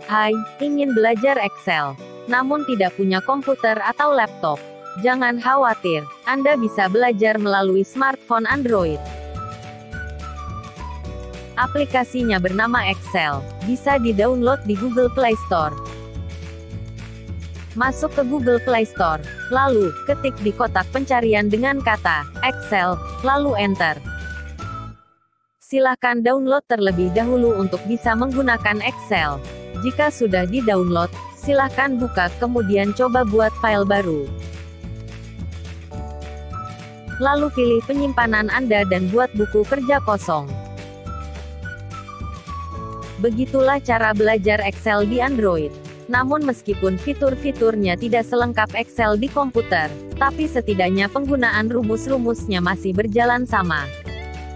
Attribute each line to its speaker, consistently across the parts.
Speaker 1: Hai, ingin belajar Excel, namun tidak punya komputer atau laptop? Jangan khawatir, Anda bisa belajar melalui smartphone Android. Aplikasinya bernama Excel, bisa di-download di Google Play Store. Masuk ke Google Play Store, lalu ketik di kotak pencarian dengan kata Excel, lalu enter. Silakan download terlebih dahulu untuk bisa menggunakan Excel. Jika sudah di-download, silakan buka, kemudian coba buat file baru. Lalu pilih penyimpanan Anda dan buat buku kerja kosong. Begitulah cara belajar Excel di Android. Namun meskipun fitur-fiturnya tidak selengkap Excel di komputer, tapi setidaknya penggunaan rumus-rumusnya masih berjalan sama.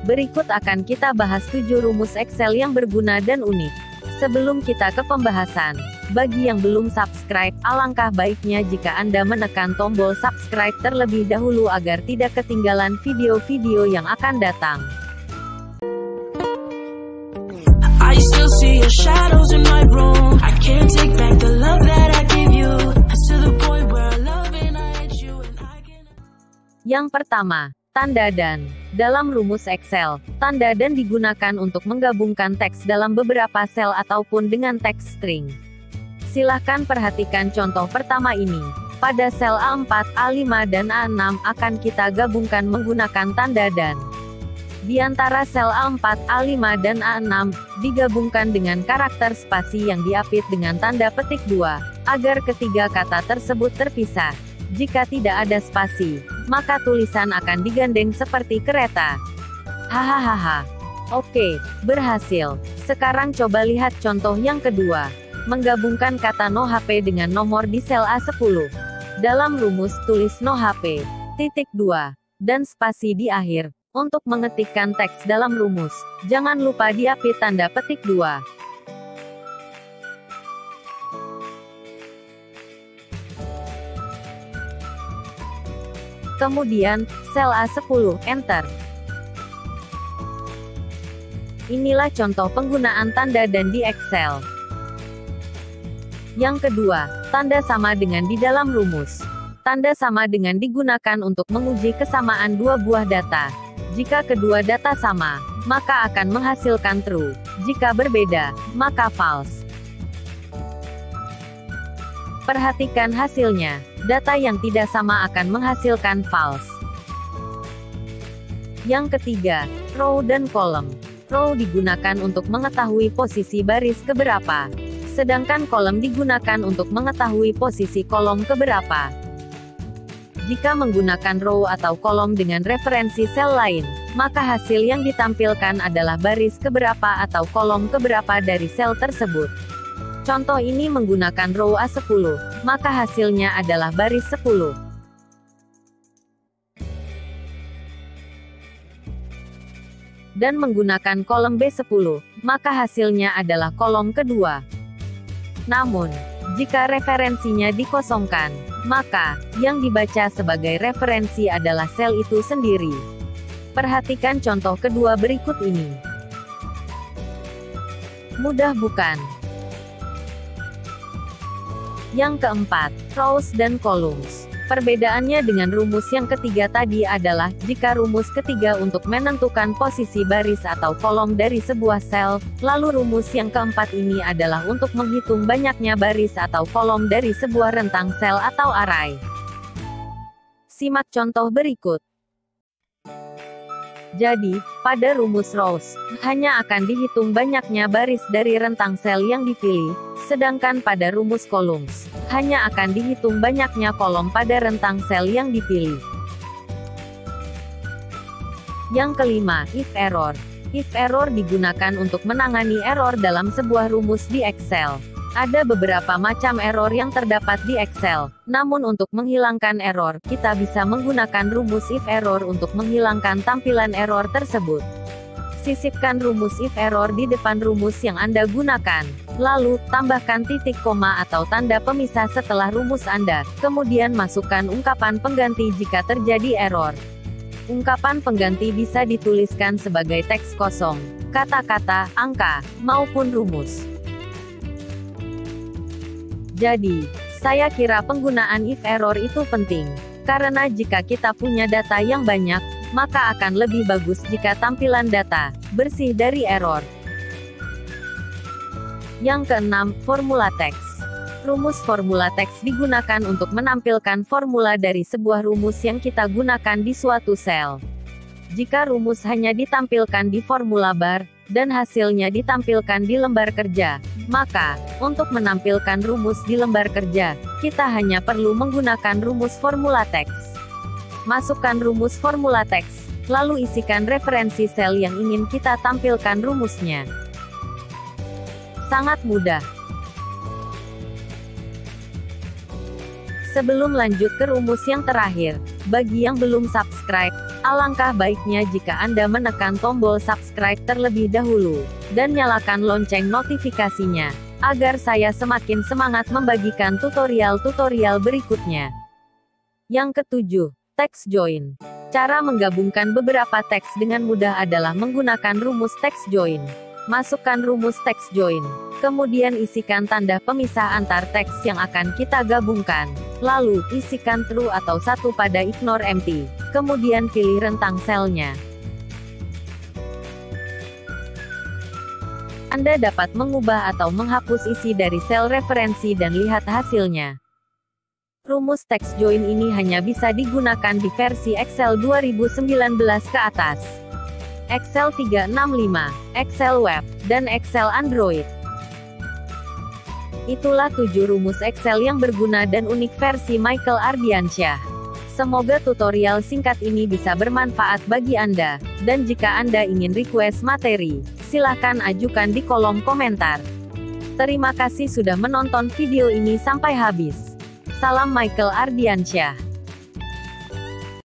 Speaker 1: Berikut akan kita bahas 7 rumus Excel yang berguna dan unik. Sebelum kita ke pembahasan, bagi yang belum subscribe, alangkah baiknya jika Anda menekan tombol subscribe terlebih dahulu agar tidak ketinggalan video-video yang akan datang. I still see your shadows in my room. I can't take back the love that I gave you. To the point where I love and I hate you and I can... Yang pertama, tanda dan. Dalam rumus Excel, tanda dan digunakan untuk menggabungkan teks dalam beberapa sel ataupun dengan teks string. Silahkan perhatikan contoh pertama ini. Pada sel A4, A5 dan A6 akan kita gabungkan menggunakan tanda dan. Di antara sel A4, A5 dan A6, digabungkan dengan karakter spasi yang diapit dengan tanda petik 2, agar ketiga kata tersebut terpisah. Jika tidak ada spasi, maka tulisan akan digandeng seperti kereta. Hahaha. Oke, berhasil. Sekarang coba lihat contoh yang kedua. Menggabungkan kata no HP dengan nomor di sel A10. Dalam rumus, tulis no HP, titik 2, dan spasi di akhir. Untuk mengetikkan teks dalam rumus, jangan lupa diapit tanda petik 2. Kemudian, sel A10, enter. Inilah contoh penggunaan tanda dan di Excel. Yang kedua, tanda sama dengan di dalam rumus. Tanda sama dengan digunakan untuk menguji kesamaan dua buah data. Jika kedua data sama, maka akan menghasilkan true. Jika berbeda, maka false. Perhatikan hasilnya. Data yang tidak sama akan menghasilkan false. Yang ketiga, row dan column. Row digunakan untuk mengetahui posisi baris keberapa, sedangkan kolom digunakan untuk mengetahui posisi kolom keberapa. Jika menggunakan row atau kolom dengan referensi sel lain, maka hasil yang ditampilkan adalah baris keberapa atau kolom keberapa dari sel tersebut. Contoh ini menggunakan row A10, maka hasilnya adalah baris 10. Dan menggunakan kolom B10, maka hasilnya adalah kolom kedua. Namun, jika referensinya dikosongkan, maka yang dibaca sebagai referensi adalah sel itu sendiri. Perhatikan contoh kedua berikut ini. Mudah bukan? Yang keempat, rows dan columns. Perbedaannya dengan rumus yang ketiga tadi adalah, jika rumus ketiga untuk menentukan posisi baris atau kolom dari sebuah sel, lalu rumus yang keempat ini adalah untuk menghitung banyaknya baris atau kolom dari sebuah rentang sel atau array. Simak contoh berikut. Jadi, pada rumus rows, hanya akan dihitung banyaknya baris dari rentang sel yang dipilih, sedangkan pada rumus columns, hanya akan dihitung banyaknya kolom pada rentang sel yang dipilih. Yang kelima, if error. If error digunakan untuk menangani error dalam sebuah rumus di Excel. Ada beberapa macam error yang terdapat di Excel, namun untuk menghilangkan error, kita bisa menggunakan rumus if error untuk menghilangkan tampilan error tersebut. Sisipkan rumus if error di depan rumus yang Anda gunakan. Lalu, tambahkan titik koma atau tanda pemisah setelah rumus Anda, kemudian masukkan ungkapan pengganti jika terjadi error. Ungkapan pengganti bisa dituliskan sebagai teks kosong, kata-kata, angka, maupun rumus. Jadi, saya kira penggunaan if error itu penting. Karena jika kita punya data yang banyak, maka akan lebih bagus jika tampilan data bersih dari error. Yang keenam, formula teks. Rumus formula teks digunakan untuk menampilkan formula dari sebuah rumus yang kita gunakan di suatu sel. Jika rumus hanya ditampilkan di formula bar, dan hasilnya ditampilkan di lembar kerja, maka, untuk menampilkan rumus di lembar kerja, kita hanya perlu menggunakan rumus formula teks. Masukkan rumus formula teks, lalu isikan referensi sel yang ingin kita tampilkan rumusnya. Sangat mudah. Sebelum lanjut ke rumus yang terakhir, bagi yang belum subscribe, alangkah baiknya jika Anda menekan tombol subscribe terlebih dahulu, dan nyalakan lonceng notifikasinya, agar saya semakin semangat membagikan tutorial-tutorial berikutnya. Yang ketujuh, text join. Cara menggabungkan beberapa teks dengan mudah adalah menggunakan rumus text join. Masukkan rumus text join, kemudian isikan tanda pemisah antar teks yang akan kita gabungkan. Lalu, isikan true atau 1 pada ignore empty, kemudian pilih rentang selnya. Anda dapat mengubah atau menghapus isi dari sel referensi dan lihat hasilnya. Rumus text join ini hanya bisa digunakan di versi Excel 2019 ke atas, Excel 365, Excel Web, dan Excel Android. Itulah 7 rumus Excel yang berguna dan unik versi Michael Ardiansyah. Semoga tutorial singkat ini bisa bermanfaat bagi Anda, dan jika Anda ingin request materi, silahkan ajukan di kolom komentar. Terima kasih sudah menonton video ini sampai habis. Salam Michael Ardiansyah.